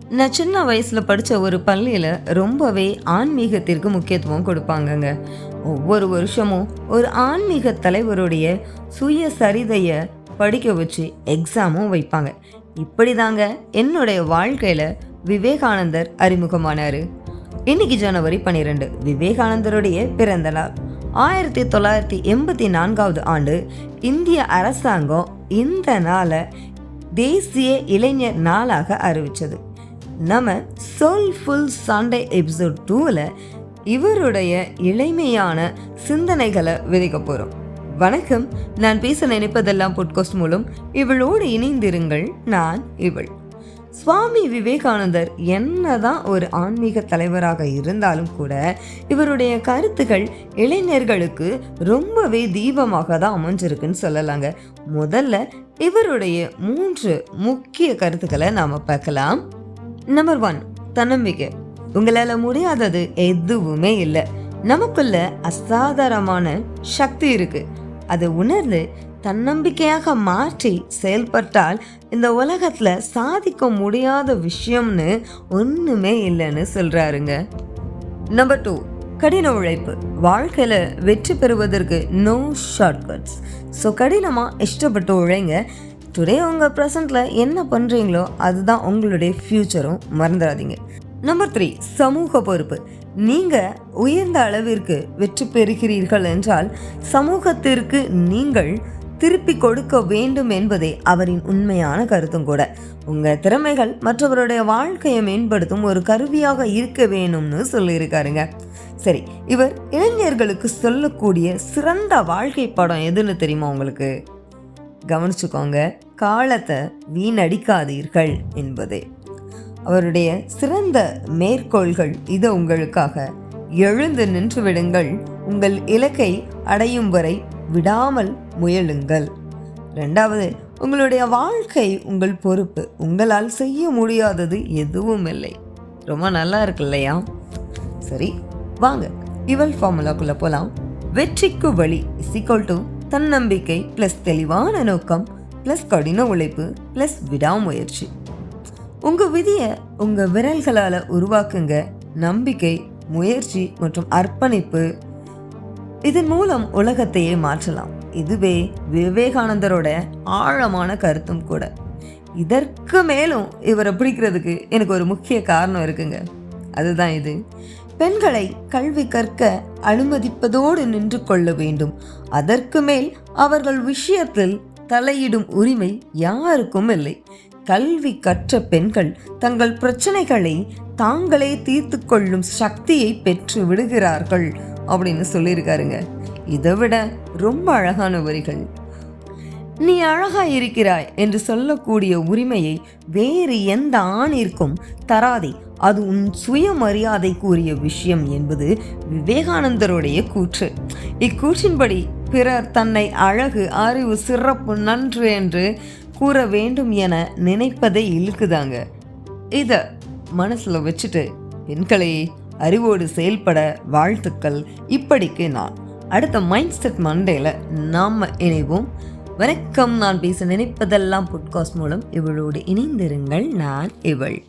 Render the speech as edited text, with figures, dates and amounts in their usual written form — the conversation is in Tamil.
நான் சின்ன வயசில் படித்த ஒரு பள்ளியில் ரொம்பவே ஆன்மீகத்திற்கு முக்கியத்துவம் கொடுப்பாங்கங்க. ஒவ்வொரு வருஷமும் ஒரு ஆன்மீக தலைவருடைய சுயசரிதையை படிக்க வச்சு எக்ஸாமும் வைப்பாங்க. இப்படி தாங்க என்னுடைய வாழ்க்கையில் விவேகானந்தர் அறிமுகமானார். இன்னைக்கு ஜனவரி 12 விவேகானந்தருடைய பிறந்த நாள். 1984 ஆண்டு இந்திய அரசாங்கம் இந்த நாளை தேசிய இளைஞர் நாளாக அறிவித்தது. நம்ம சோல்ஃபுல் சண்டே எபிசோட் 2ல் இவருடைய இளமையான சிந்தனைகளை விதைக்க போகிறோம். வணக்கம், நான் பேச நினைப்பதெல்லாம் பாட்காஸ்ட் மூலம் இவளோடு இணைந்திருங்கள். நான் இவள். சுவாமி விவேகானந்தர் என்னதான் ஒரு ஆன்மீக தலைவராக இருந்தாலும் கூட இவருடைய கருத்துக்கள் இளைஞர்களுக்கு ரொம்பவே தீபமாக தான் அமைஞ்சிருக்குன்னு சொல்லலாங்க. முதல்ல இவருடைய 3 முக்கிய கருத்துக்களை நாம் பார்க்கலாம். நம்பர் 1, தன்னம்பிக்கை. உங்களால் முடியாதது எதுவுமே இல்லை. நமக்குள்ள அசாதாரணமான சக்தி இருக்கு. அதை உணர்ந்து தன்னம்பிக்கையாக மாற்றி செயல்பட்டால் இந்த உலகத்துல சாதிக்க முடியாத விஷயம்னு ஒண்ணுமே இல்லைன்னு சொல்றாருங்க. நம்பர் 2, கடின உழைப்பு. வாழ்க்கையில வெற்றி பெறுவதற்கு நோ ஷார்ட்கட்ஸ். ஸோ கடினமாக இஷ்டப்பட்டு உழைங்க. டுடே உங்கள் ப்ரெசண்ட்ல என்ன பண்ணுறீங்களோ அதுதான் உங்களுடைய ஃப்யூச்சரும், மறந்துடாதீங்க. நம்பர் 3, சமூக பொறுப்பு. நீங்கள் உயர்ந்த அளவிற்கு வெற்றி பெறுகிறீர்கள் என்றால் சமூகத்திற்கு நீங்கள் திருப்பி கொடுக்க வேண்டும் என்பதே அவரின் உண்மையான கருத்தும் கூட. உங்கள் திறமைகள் மற்றவருடைய வாழ்க்கையை மேம்படுத்தும் ஒரு கருவியாக இருக்க வேணும்னு சொல்லியிருக்காருங்க. சரி, இவர் இளைஞர்களுக்கு சொல்லக்கூடிய சிறந்த வாழ்க்கை படம் எதுன்னு தெரியுமா உங்களுக்கு? கவனிச்சுக்கோங்க, காலத்தை வீணடிக்காதீர்கள் என்பதே அவருடைய சிறந்த மேற்கோள்கள். இது உங்களுக்காக. எழுந்து நின்று விடுங்கள், உங்கள் இலக்கை அடையும் வரை விடாமல் முயலுங்கள். 2வது, உங்களுடைய வாழ்க்கை உங்கள் பொறுப்பு. உங்களால் செய்ய முடியாதது எதுவும் இல்லை. ரொம்ப நல்லா இருக்கு இல்லையா? சரி, வாங்க இவள் ஃபார்முலாக்குள்ள போலாம். வெற்றிக்கு வழி = தன்னம்பிக்கை + தெளிவான நோக்கம் + கடின உழைப்பு + விடாமுயற்சி. உங்க விதியை உங்க விரல்களால உருவாக்குங்க. நம்பிக்கை, முயற்சி மற்றும் அர்ப்பணிப்பு, இதன் மூலம் உலகத்தையே மாற்றலாம். இதுவே விவேகானந்தரோட ஆழமான கருத்தும் கூட. இதற்கு மேலும் இவரை பிடிக்கிறதுக்கு எனக்கு ஒரு முக்கிய காரணம் இருக்குங்க. அதுதான் இது. பெண்களை கல்வி கற்க அனுமதிப்பதோடு நின்று கொள்ள வேண்டும். அதற்கு மேல் அவர்கள் விஷயத்தில் தலையிடும் உரிமை யாருக்கும் இல்லை. கல்வி கற்ற பெண்கள் தங்கள் பிரச்சனைகளை தாங்களே தீர்த்து கொள்ளும் சக்தியை பெற்று விடுகிறார்கள் அப்படின்னு சொல்லியிருக்காருங்க. இதை விட ரொம்ப அழகான வரிகள். நீ அழகாய் இருக்கிறாய் என்று சொல்லக்கூடிய உரிமையை வேறு எந்த ஆணிற்கும் தராதே. அது உன் சுயமரியாதைக்குரிய விஷயம் என்பது விவேகானந்தருடைய கூற்று. இக்கூற்றின்படி பிறர் தன்னை அழகு, அறிவு, சிறப்பு, நன்று என்று கூற வேண்டும் என நினைப்பதை இழுக்குதாங்க. இதை மனசில் வச்சுட்டு பெண்களை அறிவோடு செயல்பட வாழ்த்துக்கள். இப்படிக்கு நான் அடுத்த மைண்ட் செட் மண்டேல நாம் இணைவோம். வணக்கம், நான் பேச நினைப்பதெல்லாம் பாட்காஸ்ட் மூலம் இவளோடு இணைந்திருங்கள். நான் இவள்.